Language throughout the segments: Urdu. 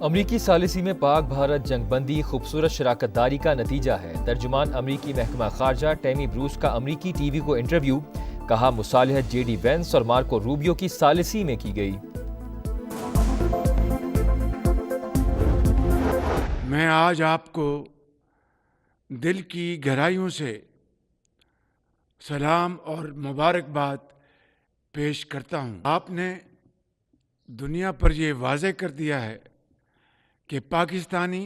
امریکی ثالثی میں پاک بھارت جنگ بندی خوبصورت شراکت داری کا نتیجہ ہے۔ ترجمان امریکی محکمہ خارجہ ٹیمی بروس کا امریکی ٹی وی کو انٹرویو، کہا مصالحت جے ڈی وینس اور مارکو روبیو کی ثالثی میں کی گئی۔ میں آج آپ کو دل کی گہرائیوں سے سلام اور مبارکباد پیش کرتا ہوں۔ آپ نے دنیا پر یہ واضح کر دیا ہے کہ پاکستانی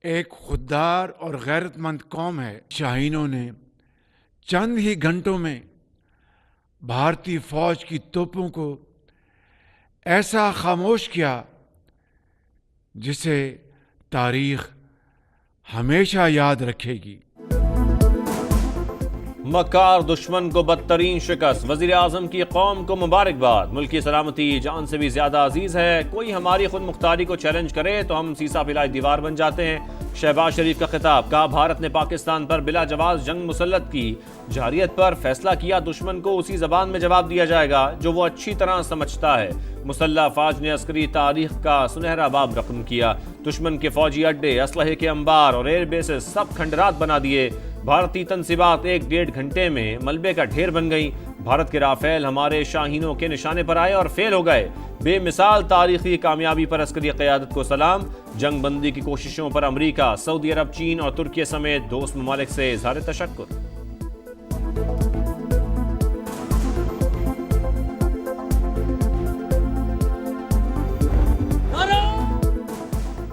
ایک خوددار اور غیرت مند قوم ہے۔ شاہینوں نے چند ہی گھنٹوں میں بھارتی فوج کی توپوں کو ایسا خاموش کیا جسے تاریخ ہمیشہ یاد رکھے گی۔ مکار دشمن کو بدترین شکست، وزیر اعظم کی قوم کو مبارکباد۔ ملکی سلامتی جان سے بھی زیادہ عزیز ہے، کوئی ہماری خود مختاری کو چیلنج کرے تو ہم سیسا پھیلائی دیوار بن جاتے ہیں۔ شہباز شریف کا خطاب، کہا بھارت نے پاکستان پر بلا جواز جنگ مسلط کی، جارحیت پر فیصلہ کیا، دشمن کو اسی زبان میں جواب دیا جائے گا جو وہ اچھی طرح سمجھتا ہے۔ مسلح افواج نے عسکری تاریخ کا سنہرا باب رقم کیا، دشمن کے فوجی اڈے، اسلحے کے انبار اور ایئر بیسز سب کھنڈرات بنا دیے۔ بھارتی تنصیبات 1-1.5 گھنٹے میں ملبے کا ڈھیر بن گئی۔ بھارت کے رافیل ہمارے شاہینوں کے نشانے پر آئے اور فیل ہو گئے۔ بے مثال تاریخی کامیابی پر عسکری قیادت کو سلام۔ جنگ بندی کی کوششوں پر امریکہ، سعودی عرب، چین اور ترکی سمیت دوست ممالک سے اظہار تشکر۔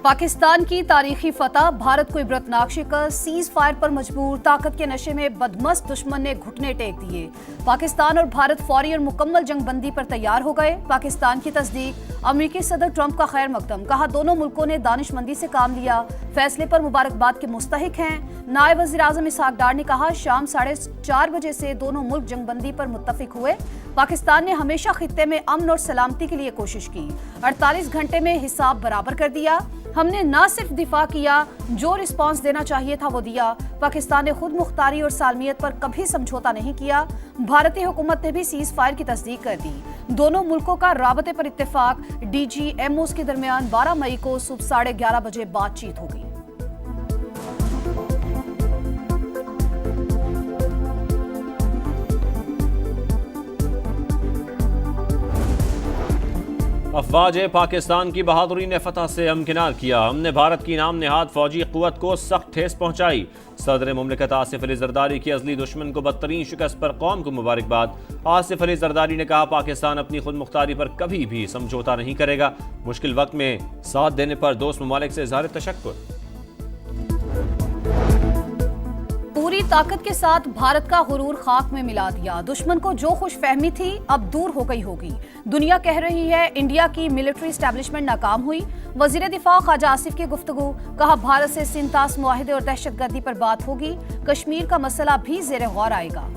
پاکستان کی تاریخی فتح، بھارت کو عبرتناک شکست، سیز فائر پر مجبور، طاقت کے نشے میں بدمست دشمن نے گھٹنے ٹیک دیے۔ پاکستان اور بھارت فوری اور مکمل جنگ بندی پر تیار ہو گئے۔ پاکستان کی تصدیق، امریکی صدر ٹرمپ کا خیر مقدم، کہا دونوں ملکوں نے دانش مندی سے کام لیا، فیصلے پر مبارکباد کے مستحق ہیں۔ نائب وزیر اعظم اسحاق ڈار نے کہا شام 4:30 بجے سے دونوں ملک جنگ بندی پر متفق ہوئے۔ پاکستان نے ہمیشہ خطے میں امن اور سلامتی کے لیے کوشش کی، 48 گھنٹے میں حساب برابر کر دیا۔ ہم نے نہ صرف دفاع کیا، جو رسپانس دینا چاہیے تھا وہ دیا۔ پاکستان نے خود مختاری اور سالمیت پر کبھی سمجھوتا نہیں کیا۔ بھارتی حکومت نے بھی سیز فائر کی تصدیق کر دی۔ دونوں ملکوں کا رابطے پر اتفاق، ڈی جی ایم اوز کے درمیان 12 مئی کو صبح 11:30 بجے بات چیت ہوگی۔ افواج پاکستان کی بہادری نے فتح سے امکنار کیا، ہم نے بھارت کی نام نہاد فوجی قوت کو سخت ٹھیس پہنچائی۔ صدر مملکت آصف علی زرداری کی ازلی دشمن کو بدترین شکست پر قوم کو مبارکباد۔ آصف علی زرداری نے کہا پاکستان اپنی خود مختاری پر کبھی بھی سمجھوتا نہیں کرے گا، مشکل وقت میں ساتھ دینے پر دوست ممالک سے اظہار تشکر۔ پوری طاقت کے ساتھ بھارت کا غرور خاک میں ملا دیا، دشمن کو جو خوش فہمی تھی اب دور ہو گئی ہوگی۔ دنیا کہہ رہی ہے انڈیا کی ملٹری اسٹیبلشمنٹ ناکام ہوئی۔ وزیر دفاع خواجہ آصف کی گفتگو، کہا بھارت سے سنتاس معاہدے اور دہشت گردی پر بات ہوگی، کشمیر کا مسئلہ بھی زیر غور آئے گا۔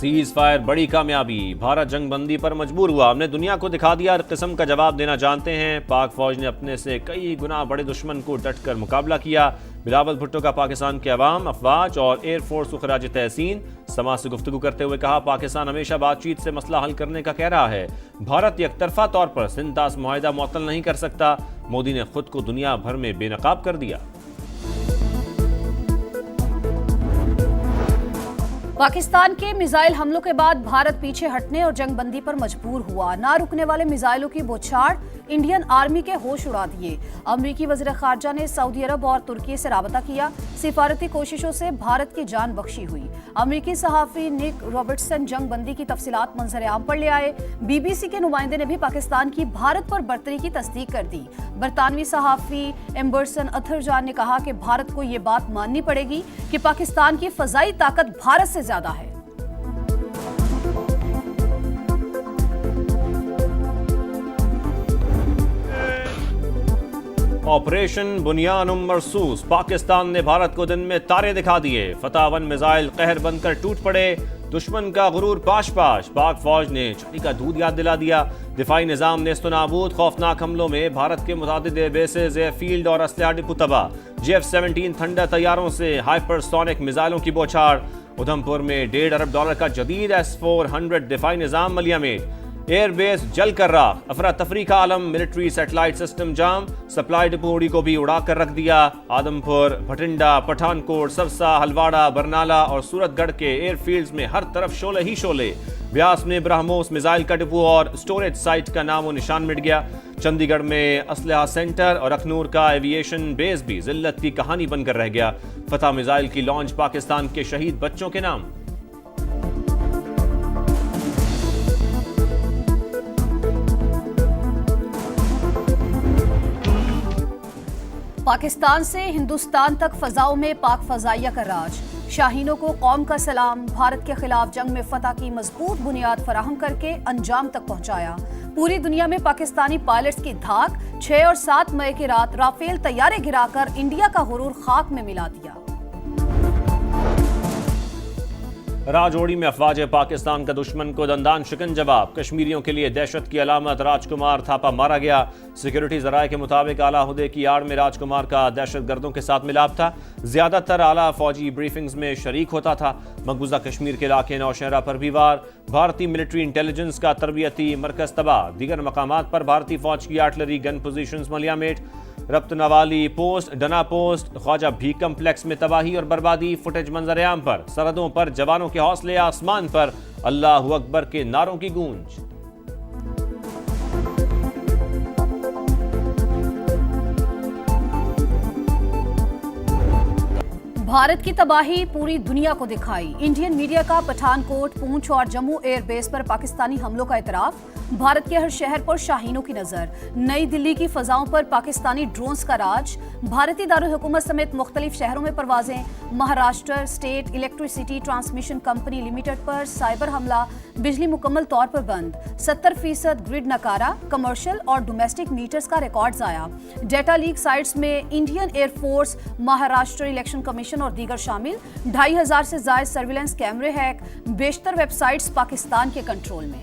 سیز فائر بڑی کامیابی، بھارت جنگ بندی پر مجبور ہوا، ہم نے دنیا کو دکھا دیا ہر قسم کا جواب دینا جانتے ہیں۔ پاک فوج نے اپنے سے کئی گنا بڑے دشمن کو ڈٹ کر مقابلہ کیا۔ بلاول بھٹو کا پاکستان کے عوام، افواج اور ایئر فورس کو خراج تحسین۔ سماج سے گفتگو کرتے ہوئے کہا پاکستان ہمیشہ بات چیت سے مسئلہ حل کرنے کا کہہ رہا ہے، بھارت یک طرفہ طور پر سنتاس معاہدہ معطل نہیں کر سکتا۔ مودی نے خود کو دنیا بھر میں بے نقاب کر دیا۔ پاکستان کے میزائل حملوں کے بعد بھارت پیچھے ہٹنے اور جنگ بندی پر مجبور ہوا، نہ رکنے والے میزائلوں کی بوچھاڑ انڈین آرمی کے ہوش اڑا دیے۔ امریکی وزیر خارجہ نے سعودی عرب اور ترکی سے رابطہ کیا، سفارتی کوششوں سے بھارت کی جان بخشی ہوئی۔ امریکی صحافی نک رابرٹسن جنگ بندی کی تفصیلات منظر عام پر لے آئے۔ بی بی سی کے نمائندے نے بھی پاکستان کی بھارت پر برتری کی تصدیق کر دی۔ برطانوی صحافی ایمبرسن اتھرجان نے کہا کہ بھارت کو یہ بات ماننی پڑے گی کہ پاکستان کی فضائی طاقت بھارت سے زیادہ ہے۔ آپریشن بنیان مرصوص، پاکستان نے بھارت کو دن میں تارے دکھا دیے، فتح 1 میزائل قہر بن کر ٹوٹ پڑے، دشمن کا غرور پاش پاش، پاک فوج نے چاٹی کا دودھ یاد دلا دیا، دفاعی نظام نیست و نابود، خوفناک حملوں میں بھارت کے متعدد ایئر بیسز، ایئر فیلڈ اور اسلحہ ڈپو تباہ، JF-17 تھنڈر طیاروں سے ہائپر سونک میزائلوں کی بوچھاڑ، ادھم پور میں $1.5 ارب کا جدید S-400 دفاعی نظام ملیامد، ایئر بیس جل کر راکھ، افراتفری کا عالم، ملٹری سیٹلائٹ سسٹم جام، سپلائی ڈپو اڑی کو بھی اڑا کر رکھ دیا۔ آدم پور، بھٹنڈا، پٹھان کوٹ، سرسا، ہلواڑا، برنالہ اور سورت گڑھ کے ایئر فیلڈز میں ہر طرف شعلے ہی شعلے۔ بیاس میں برہموس میزائل کا ڈپو اور سٹوریج سائٹ کا نام و نشان مٹ گیا۔ چندی گڑھ میں اسلحہ سینٹر اور اخنور کا ایوییشن بیس بھی ذلت کی کہانی بن کر رہ گیا۔ فتح میزائل کی لانچ پاکستان کے شہید بچوں کے نام۔ پاکستان سے ہندوستان تک فضاؤں میں پاک فضائیہ کا راج، شاہینوں کو قوم کا سلام، بھارت کے خلاف جنگ میں فتح کی مضبوط بنیاد فراہم کر کے انجام تک پہنچایا۔ پوری دنیا میں پاکستانی پائلٹس کی دھاک، 6 اور 7 مئی کی رات رافیل طیارے گرا کر انڈیا کا غرور خاک میں ملا دیا۔ راجوڑی میں افواج پاکستان کا دشمن کو دندان شکن جواب، کشمیریوں کے لیے دہشت کی علامت، راج کمار تھاپا مارا گیا۔ سیکیورٹی ذرائع کے مطابق اعلیٰ عہدے کی آڑ میں راج کمار کا دہشت گردوں کے ساتھ ملاپ تھا، زیادہ تر اعلیٰ فوجی بریفنگز میں شریک ہوتا تھا۔ مقبوضہ کشمیر کے علاقے نوشہرہ پر بھی وار، بھارتی ملٹری انٹیلیجنس کا تربیتی مرکز تباہ، دیگر مقامات پر بھارتی فوج کی آرٹلری گن پوزیشنز ملیہ میٹ۔ ربط نوالی پوسٹ، ڈنا پوسٹ، خواجہ بھی کمپلیکس میں تباہی اور بربادی، فوٹیج منظر عام پر، سرحدوں پر جوانوں کے حوصلے، آسمان پر اللہ اکبر کے نعروں کی گونج۔ بھارت کی تباہی پوری دنیا کو دکھائی، انڈین میڈیا کا پٹھان کوٹ، پونچھ اور جموں ایئر بیس پر پاکستانی حملوں کا اعتراف، بھارت کے ہر شہر پر شاہینوں کی نظر، نئی دلی کی فضاؤں پر پاکستانی ڈرونز کا راج، بھارتی دارالحکومت سمیت مختلف شہروں میں پروازیں، Maharashtra State Electricity Transmission Company Limited پر سائبر حملہ، بجلی مکمل طور پر بند، 70% گرڈ ناکارہ، کمرشل اور ڈومیسٹک میٹرز کا ریکارڈ ضائع، ڈیٹا لیک سائٹس میں Indian Air Force, Maharashtra Election Commission اور دیگر شامل، 2500 سے زائد سرویلنس کیمرے ہیک، بیشتر ویب سائٹس پاکستان کے کنٹرول میں۔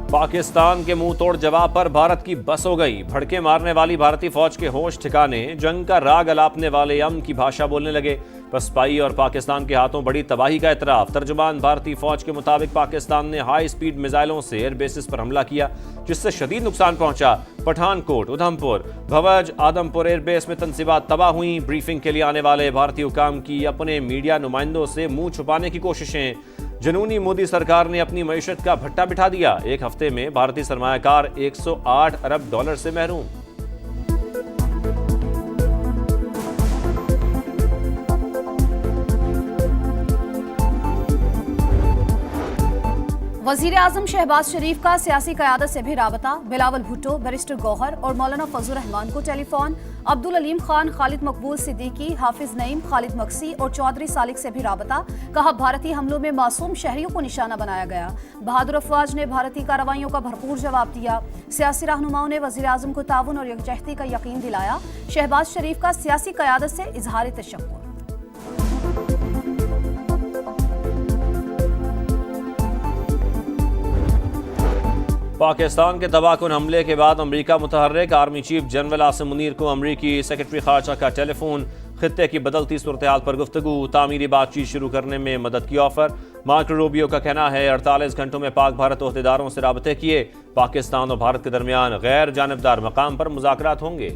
پاکستان کے منہ توڑ جواب پر بھارت کی بس ہو گئی، بھڑکے مارنے والی بھارتی فوج کے ہوش ٹھکانے، جنگ کا راگ الاپنے والے امن کی بھاشا بولنے لگے۔ پسپائی اور پاکستان کے ہاتھوں بڑی تباہی کا اعتراف، ترجمان بھارتی فوج کے مطابق پاکستان نے ہائی سپیڈ میزائلوں سے ایئر بیسز پر حملہ کیا جس سے شدید نقصان پہنچا۔ پٹھان کوٹ، ادھم پور، بھوج، آدم پور ایئر بیس میں تنصیبات تباہ ہوئیں۔ بریفنگ کے لیے آنے والے بھارتی حکام کی اپنے میڈیا نمائندوں سے منہ چھپانے کی کوششیں، جنونی مودی سرکار نے اپنی معیشت کا بھٹا بٹھا دیا، ایک ہفتے میں بھارتی سرمایہ کار $108 ارب سے محروم۔ وزیر اعظم شہباز شریف کا سیاسی قیادت سے بھی رابطہ، بلاول بھٹو، بیرسٹر گوہر اور مولانا فضل الرحمان کو ٹیلی فون، عبدالعلیم خان، خالد مقبول صدیقی، حافظ نعیم، خالد مکسی اور چودھری سالک سے بھی رابطہ، کہا بھارتی حملوں میں معصوم شہریوں کو نشانہ بنایا گیا۔ بہادر افواج نے بھارتی کارروائیوں کا بھرپور جواب دیا، سیاسی رہنماؤں نے وزیر اعظم کو تعاون اور یکجہتی کا یقین دلایا، شہباز شریف کا سیاسی قیادت سے اظہار تشکر۔ پاکستان کے تباہ کن حملے کے بعد امریکہ متحرک، army chief general Asim Munir کو امریکی سیکرٹری خارجہ کا ٹیلی فون، خطے کی بدلتی صورتحال پر گفتگو، تعمیری بات چیت شروع کرنے میں مدد کی آفر۔ مارکو روبیو کا کہنا ہے 48 گھنٹوں میں پاک بھارت عہدیداروں سے رابطے کیے، پاکستان اور بھارت کے درمیان غیر جانبدار مقام پر مذاکرات ہوں گے۔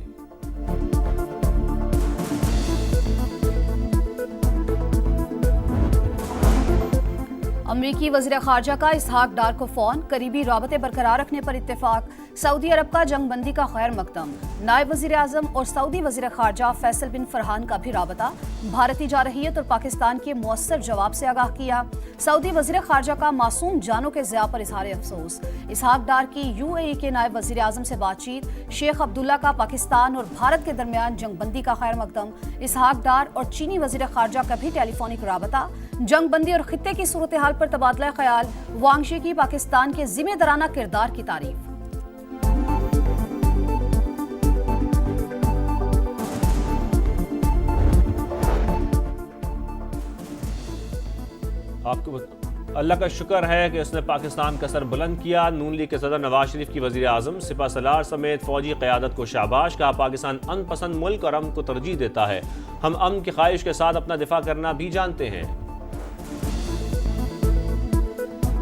امریکی وزیر خارجہ کا اسحاق ڈار کو فون، قریبی رابطے برقرار رکھنے پر اتفاق، سعودی عرب کا جنگ بندی کا خیر مقدم، نائب وزیر اعظم اور سعودی وزیر خارجہ فیصل بن فرحان کا بھی رابطہ، بھارتی جارحیت اور پاکستان کے مؤثر جواب سے آگاہ کیا، سعودی وزیر خارجہ کا معصوم جانوں کے ضیاع پر اظہار افسوس، اسحاق ڈار کی UAE کے نائب وزیر اعظم سے بات چیت، شیخ عبداللہ کا پاکستان اور بھارت کے درمیان جنگ بندی کا خیر مقدم، اسحاق ڈار اور چینی وزیر خارجہ کا بھی ٹیلی فونک رابطہ، جنگ بندی اور خطے کی صورتحال پر تبادلہ خیال، وانگ شی کی پاکستان کے ذمہ دارانہ کردار کی تعریف۔ آپ کو اللہ کا شکر ہے کہ اس نے پاکستان کا سر بلند کیا، نون لیگ کے صدر نواز شریف کی وزیر اعظم، سپہ سالار سمیت فوجی قیادت کو شاباش، کہا پاکستان امن پسند ملک اور امن کو ترجیح دیتا ہے، ہم امن کی خواہش کے ساتھ اپنا دفاع کرنا بھی جانتے ہیں۔